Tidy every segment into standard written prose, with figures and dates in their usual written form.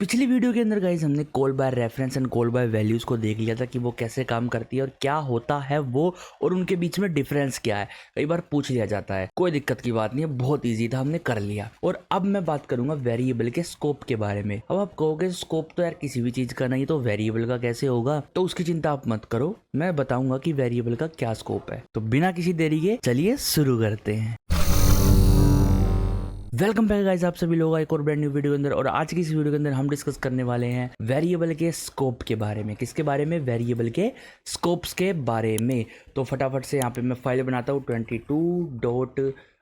पिछली वीडियो के अंदर गाइस हमने call by reference and call by values को देख लिया था कि वो कैसे काम करती है और क्या होता है वो और उनके बीच में डिफरेंस क्या है। कई बार पूछ लिया जाता है, कोई दिक्कत की बात नहीं है, बहुत इजी था, हमने कर लिया। और अब मैं बात करूंगा वेरिएबल के स्कोप के बारे में। अब आप कहोगे स्कोप तो यार किसी भी चीज़ का नहीं, तो वेरिएबल का कैसे होगा? तो उसकी चिंता आप मत करो, मैं बताऊंगा कि वेरिएबल का क्या स्कोप है। तो बिना किसी देरी के चलिए शुरू करते हैं। वेलकम बैक गाइस, आप सभी लोग एक और ब्रांड न्यू वीडियो के अंदर। और आज की इस वीडियो के अंदर हम डिस्कस करने वाले हैं वेरिएबल के स्कोप के बारे में। किसके बारे में? वेरिएबल के स्कोप्स के बारे में। तो फटाफट से यहाँ पे मैं फाइल बनाता हूँ 22 डॉट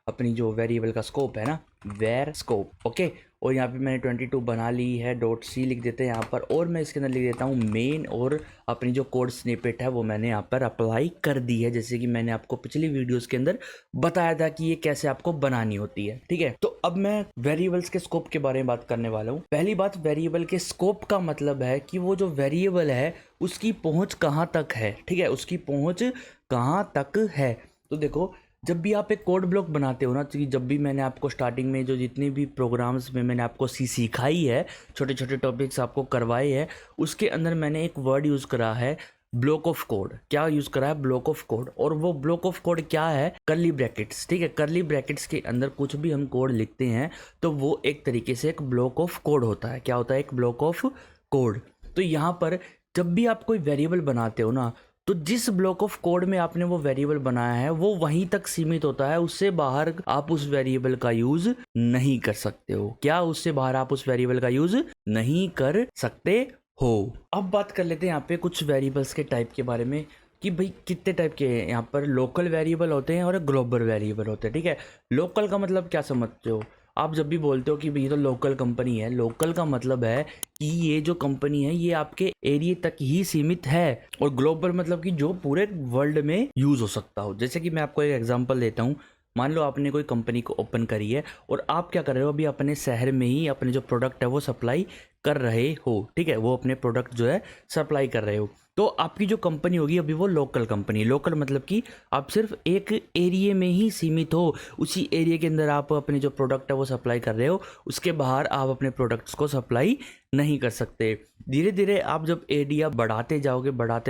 अपनी जो वेरिएबल का स्कोप है ना, वेर स्कोप, ओके। और यहाँ पे मैंने 22 बना ली है, डॉट सी लिख देते हैं यहाँ पर। और मैं इसके अंदर लिख देता हूँ मेन, और अपनी जो कोड स्निपेट है वो मैंने यहाँ पर अप्लाई कर दी है, जैसे कि मैंने आपको पिछली वीडियोस के अंदर बताया था कि ये कैसे आपको बनानी होती है, ठीक है। तो अब मैं वेरिएबल्स के स्कोप के बारे में बात करने वाला हूँ। पहली बात, वेरिएबल के स्कोप का मतलब है कि वो जो वेरिएबल है उसकी पहुँच कहाँ तक है, ठीक है, उसकी पहुँच कहाँ तक है। तो देखो, जब भी आप एक कोड ब्लॉक बनाते हो ना, तो जब भी मैंने आपको स्टार्टिंग में जो जितने भी प्रोग्राम्स में मैंने आपको सिखाई है, छोटे छोटे टॉपिक्स आपको करवाए हैं, उसके अंदर मैंने एक वर्ड यूज़ करा है, ब्लॉक ऑफ कोड। क्या यूज़ करा है? Block of code. और वो ब्लॉक ऑफ कोड क्या है? कर्ली ब्रैकेट्स, ठीक है। कर्ली ब्रैकेट्स के अंदर कुछ भी हम कोड लिखते हैं तो वो एक तरीके से एक ब्लॉक ऑफ कोड होता है। क्या होता है? एक ब्लॉक ऑफ कोड। तो यहाँ पर जब भी आप कोई वेरिएबल बनाते हो ना, तो जिस ब्लॉक ऑफ कोड में आपने वो वेरिएबल बनाया है वो वहीं तक सीमित होता है, उससे बाहर आप उस वेरिएबल का यूज नहीं कर सकते हो। क्या? उससे बाहर आप उस वेरिएबल का यूज नहीं कर सकते हो। अब बात कर लेते हैं यहाँ पे कुछ वेरिएबल्स के टाइप के बारे में कि भाई कितने टाइप के हैं। यहाँ पर लोकल वेरिएबल होते हैं और ग्लोबल वेरिएबल होते हैं, ठीक है। लोकल का मतलब क्या समझते हो? आप जब भी बोलते हो कि भाई ये तो लोकल कंपनी है, लोकल का मतलब है कि ये जो कंपनी है ये आपके एरिया तक ही सीमित है। और ग्लोबल मतलब कि जो पूरे वर्ल्ड में यूज हो सकता हो। जैसे कि मैं आपको एक एग्जांपल देता हूँ। मान लो आपने कोई कंपनी को ओपन करी है और आप क्या कर रहे हो, अभी अपने शहर में ही अपने जो प्रोडक्ट है वो सप्लाई कर रहे हो, ठीक है। वो अपने प्रोडक्ट जो है सप्लाई कर रहे हो, तो आपकी जो कंपनी होगी अभी वो लोकल कंपनी। लोकल मतलब कि आप सिर्फ एक एरिया में ही सीमित हो, उसी एरिया के अंदर आप अपने जो प्रोडक्ट है वो सप्लाई कर रहे हो, उसके बाहर आप अपने प्रोडक्ट्स को सप्लाई नहीं कर सकते। धीरे धीरे आप जब एरिया बढ़ाते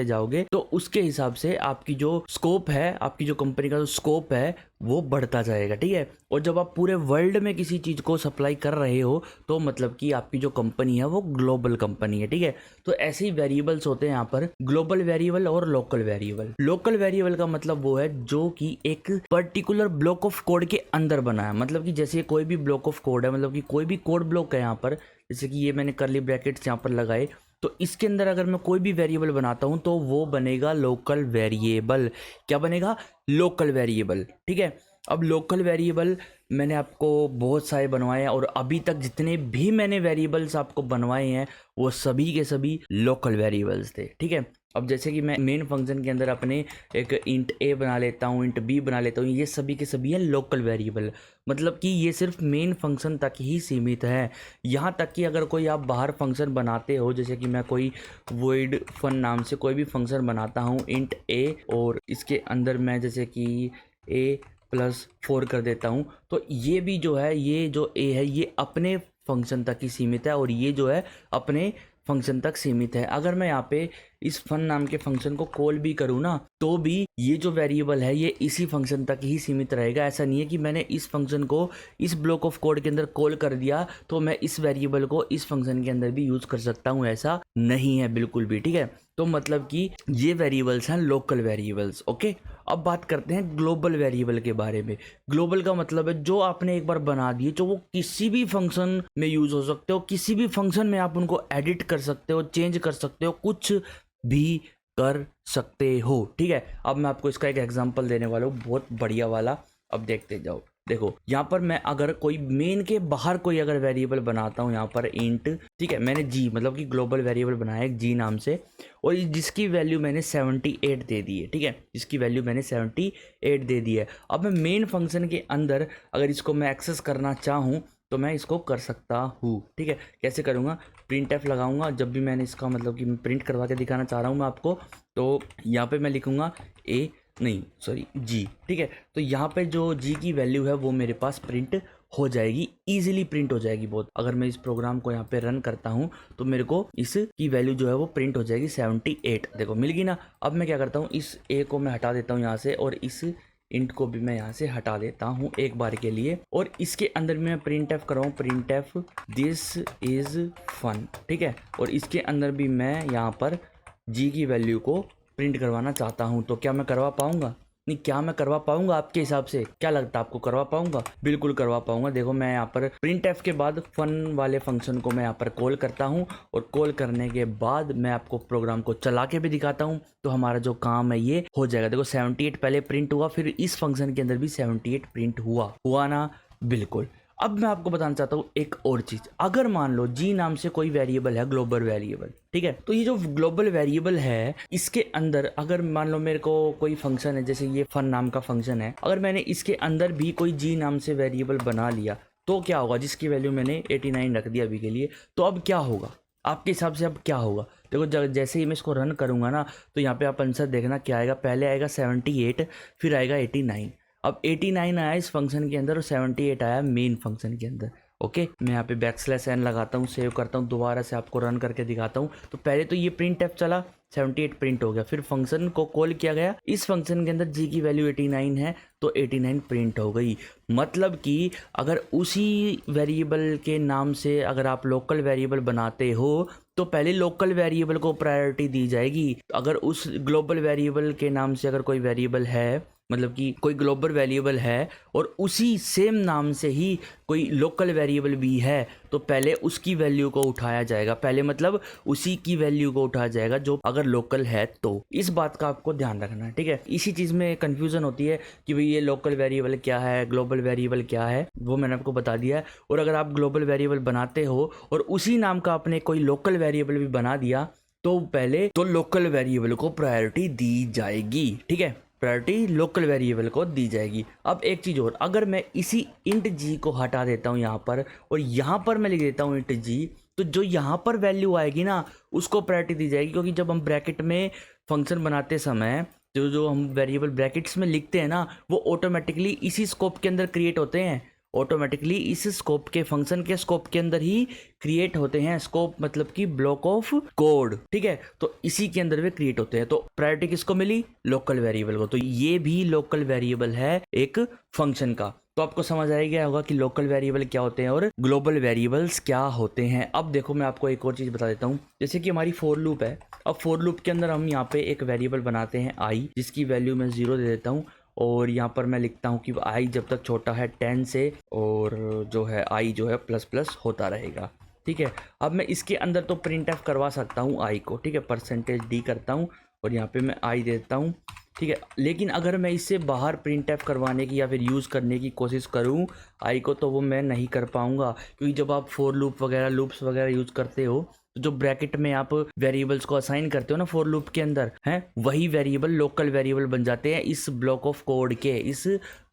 जाओगे तो उसके हिसाब से आपकी जो स्कोप है, आपकी जो कंपनी का जो स्कोप है वो बढ़ता जाएगा, ठीक है। और जब आप पूरे वर्ल्ड में किसी चीज़ को सप्लाई कर रहे हो तो मतलब कि आपकी जो कंपनी है वो ग्लोबल कंपनी है, ठीक है। तो ऐसे ही वेरिएबल्स होते हैं यहाँ पर, ग्लोबल वेरिएबल और लोकल वेरिएबल। लोकल वेरिएबल का मतलब वो है जो कि एक पर्टिकुलर ब्लॉक ऑफ कोड के अंदर बना है। मतलब कि जैसे कोई भी ब्लॉक ऑफ कोड है, मतलब कि कोई भी कोड ब्लॉक है यहाँ पर, जैसे कि ये मैंने कर्ली ब्रैकेट्स यहाँ पर लगाए, तो इसके अंदर अगर मैं कोई भी वेरिएबल बनाता हूँ तो वो बनेगा लोकल वेरिएबल। क्या बनेगा? लोकल वेरिएबल, ठीक है। अब लोकल वेरिएबल मैंने आपको बहुत सारे बनवाए हैं और अभी तक जितने भी मैंने वेरिएबल्स आपको बनवाए हैं वो सभी के सभी लोकल वेरिएबल्स थे, ठीक है। अब जैसे कि मैं मेन फंक्शन के अंदर अपने एक इंट ए बना लेता हूँ, इंट बी बना लेता हूँ, ये सभी के सभी हैं लोकल वेरिएबल। मतलब कि ये सिर्फ मेन फंक्शन तक ही सीमित है। यहाँ तक कि अगर कोई आप बाहर फंक्शन बनाते हो, जैसे कि मैं कोई वॉइड फन नाम से कोई भी फंक्शन बनाता हूँ इंट ए, और इसके अंदर मैं जैसे कि a+4 कर देता हूँ, तो ये भी जो है, ये जो a है ये अपने फंक्शन तक ही सीमित है और ये जो है अपने फंक्शन तक सीमित है। अगर मैं यहाँ पे इस फन नाम के फंक्शन को कॉल भी करूँ ना, तो भी ये जो वेरिएबल है ये इसी फंक्शन तक ही सीमित रहेगा। ऐसा नहीं है कि मैंने इस फंक्शन को इस ब्लॉक ऑफ कोड के अंदर कॉल कर दिया तो मैं इस वेरिएबल को इस फंक्शन के अंदर भी यूज कर सकता हूँ, ऐसा नहीं है बिल्कुल भी, ठीक है। तो मतलब कि ये वेरिएबल्स हैं लोकल वेरिएबल्स, ओके। अब बात करते हैं ग्लोबल वेरिएबल के बारे में। ग्लोबल का मतलब है जो आपने एक बार बना दिए, जो वो किसी भी फंक्शन में यूज हो सकते हो, किसी भी फंक्शन में आप उनको एडिट कर सकते हो, चेंज कर सकते हो, कुछ भी कर सकते हो, ठीक है। अब मैं आपको इसका एक एग्जांपल देने वाला हूँ, बहुत बढ़िया वाला। अब देखते जाओ। देखो यहाँ पर मैं अगर कोई मेन के बाहर कोई अगर वेरिएबल बनाता हूँ, यहाँ पर इंट, ठीक है, मैंने जी मतलब कि ग्लोबल वेरिएबल बनाया है जी नाम से, और जिसकी वैल्यू मैंने 78 दे दी है, ठीक है, जिसकी वैल्यू मैंने 78 दे दी है। अब मैं मेन फंक्शन के अंदर अगर इसको मैं एक्सेस करना चाहूँ तो मैं इसको कर सकता हूँ, ठीक है। कैसे करूँगा? प्रिंट एफ लगाऊंगा। जब भी मैंने इसका मतलब कि मैं प्रिंट करवा के दिखाना चाह रहा हूँ मैं आपको, तो यहाँ पे मैं लिखूँगा जी, ठीक है। तो यहाँ पे जो जी की वैल्यू है वो मेरे पास प्रिंट हो जाएगी, इजीली प्रिंट हो जाएगी बहुत। अगर मैं इस प्रोग्राम को यहाँ पे रन करता हूँ तो मेरे को इसकी वैल्यू जो है वो प्रिंट हो जाएगी 78। देखो मिल गई ना। अब मैं क्या करता हूँ, इस ए को मैं हटा देता हूँ यहाँ से और इस इंट को भी मैं यहाँ से हटा देता हूँ एक बार के लिए। और इसके अंदर मैं प्रिंट एफ कराऊँ, print f this is fun, ठीक है। और इसके अंदर भी मैं यहाँ पर जी की वैल्यू को प्रिंट करवाना चाहता हूँ। तो क्या मैं करवा पाऊंगा? नहीं, क्या मैं करवा पाऊंगा? आपके हिसाब से क्या लगता है, आपको करवा पाऊंगा? बिल्कुल करवा पाऊंगा। देखो मैं यहाँ पर प्रिंट एफ के बाद फन वाले फंक्शन को मैं यहाँ पर कॉल करता हूँ और कॉल करने के बाद मैं आपको प्रोग्राम को चला के भी दिखाता हूँ। तो हमारा जो काम है ये हो जाएगा। देखो 78 पहले प्रिंट हुआ, फिर इस फंक्शन के अंदर भी 78 प्रिंट हुआ ना? बिल्कुल। अब मैं आपको बताना चाहता हूँ एक और चीज। अगर मान लो जी नाम से कोई वेरिएबल है, ग्लोबल वेरिएबल, ठीक है। तो ये जो ग्लोबल वेरिएबल है इसके अंदर अगर मान लो मेरे को कोई फंक्शन है, जैसे ये फन नाम का फंक्शन है, अगर मैंने इसके अंदर भी कोई जी नाम से वेरिएबल बना लिया तो क्या होगा? जिसकी वैल्यू मैंने 89 रख दिया अभी के लिए, तो अब क्या होगा आपके हिसाब से? अब क्या होगा? देखो जैसे ही मैं इसको रन करूंगा ना तो यहाँ पे आप आंसर देखना क्या आएगा। पहले आएगा 78, फिर आएगा 89। अब 89 आया इस फंक्शन के अंदर और 78 आया मेन फंक्शन के अंदर। ओके, मैं यहाँ पे \n लगाता हूँ, सेव करता हूँ, दोबारा से आपको रन करके दिखाता हूँ। तो पहले तो ये प्रिंट एफ चला, 78 प्रिंट हो गया, फिर फंक्शन को कॉल किया गया, इस फंक्शन के अंदर जी की वैल्यू 89 है तो 89 प्रिंट हो गई। मतलब कि अगर उसी वेरिएबल के नाम से अगर आप लोकल वेरिएबल बनाते हो तो पहले लोकल वेरिएबल को प्रायोरिटी दी जाएगी। अगर उस ग्लोबल वेरिएबल के नाम से अगर कोई वेरिएबल है, मतलब कि कोई ग्लोबल वेरिएबल है और उसी सेम नाम से ही कोई लोकल वेरिएबल भी है तो पहले उसकी वैल्यू को उठाया जाएगा। पहले मतलब उसी की वैल्यू को उठाया जाएगा जो अगर लोकल है तो। इस बात का आपको ध्यान रखना है, ठीक है। इसी चीज़ में कंफ्यूजन होती है कि भाई ये लोकल वेरिएबल क्या है, ग्लोबल वेरिएबल क्या है, वो मैंने आपको बता दिया है। और अगर आप ग्लोबल वेरिएबल बनाते हो और उसी नाम का आपने कोई लोकल वेरिएबल भी बना दिया तो पहले तो लोकल वेरिएबल को प्रायोरिटी दी जाएगी, ठीक है। प्रायोरिटी लोकल वेरिएबल को दी जाएगी। अब एक चीज़ और, अगर मैं इसी इंट जी को हटा देता हूँ यहाँ पर और यहाँ पर मैं लिख देता हूँ इंट जी, तो जो यहाँ पर वैल्यू आएगी ना उसको प्रायोरिटी दी जाएगी। क्योंकि जब हम ब्रैकेट में फंक्शन बनाते समय जो हम वेरिएबल ब्रैकेट्स में लिखते हैं ना वो ऑटोमेटिकली इसी स्कोप के अंदर क्रिएट होते हैं, ऑटोमेटिकली इस स्कोप के फंक्शन के स्कोप के अंदर ही क्रिएट होते हैं। स्कोप मतलब कि ब्लॉक ऑफ कोड, ठीक है। तो इसी के अंदर वे क्रिएट होते हैं। तो प्रायोरिटी किसको मिली? लोकल वेरिएबल को। तो ये भी लोकल वेरिएबल है एक फंक्शन का। तो आपको समझ आ गया होगा कि लोकल वेरिएबल क्या होते हैं और ग्लोबल वेरिएबल्स क्या होते हैं। अब देखो मैं आपको एक और चीज़ बता देता हूँ। जैसे कि हमारी फॉर लूप है, अब फॉर लूप के अंदर हम यहाँ पे एक वेरिएबल बनाते हैं आई, जिसकी वैल्यू मैं 0 दे देता हूँ। और यहाँ पर मैं लिखता हूँ कि आई जब तक छोटा है 10 से और जो है आई जो है प्लस प्लस होता रहेगा, ठीक है। अब मैं इसके अंदर तो प्रिंट एफ करवा सकता हूँ आई को, ठीक है। %d करता हूँ और यहाँ पे मैं आई देता हूँ, ठीक है। लेकिन अगर मैं इससे बाहर प्रिंट एफ करवाने की या फिर यूज़ करने की कोशिश करूँ आई को तो वो मैं नहीं कर पाऊँगा। क्योंकि जब आप फॉर लूप वगैरह लूप्स वगैरह यूज़ करते हो तो जो ब्रैकेट में आप वेरिएबल्स को असाइन करते हो ना फॉर लूप के अंदर हैं, वही वेरिएबल लोकल वेरिएबल बन जाते हैं इस ब्लॉक ऑफ कोड के, इस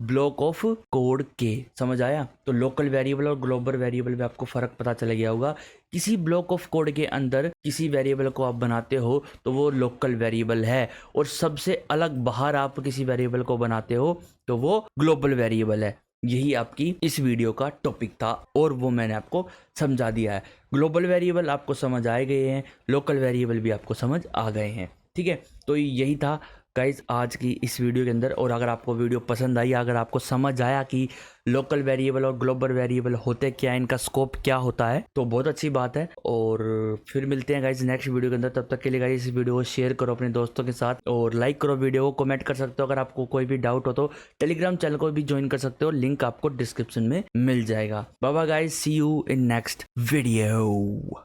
ब्लॉक ऑफ कोड के। समझ आया? तो लोकल वेरिएबल और ग्लोबल वेरिएबल में आपको फ़र्क पता चल गया होगा। किसी ब्लॉक ऑफ कोड के अंदर किसी वेरिएबल को आप बनाते हो तो वो लोकल वेरिएबल है, और सबसे अलग बाहर आप किसी वेरिएबल को बनाते हो तो वो ग्लोबल वेरिएबल है। यही आपकी इस वीडियो का टॉपिक था और वो मैंने आपको समझा दिया है। ग्लोबल वेरिएबल आपको समझ आ गए हैं, लोकल वेरिएबल भी आपको समझ आ गए हैं, ठीक है। तो यही था गाइज आज की इस वीडियो के अंदर। और अगर आपको वीडियो पसंद आई, अगर आपको समझ आया कि लोकल वेरिएबल और ग्लोबल वेरिएबल होते क्या, इनका स्कोप क्या होता है, तो बहुत अच्छी बात है। और फिर मिलते हैं गाइज नेक्स्ट वीडियो के अंदर। तब तक के लिए गाइज इस वीडियो को शेयर करो अपने दोस्तों के साथ और लाइक करो वीडियो को, कमेंट कर सकते हो। अगर आपको कोई भी डाउट हो तो टेलीग्राम चैनल को भी ज्वाइन कर सकते हो, लिंक आपको डिस्क्रिप्शन में मिल जाएगा। Bye bye guys, see you in next video.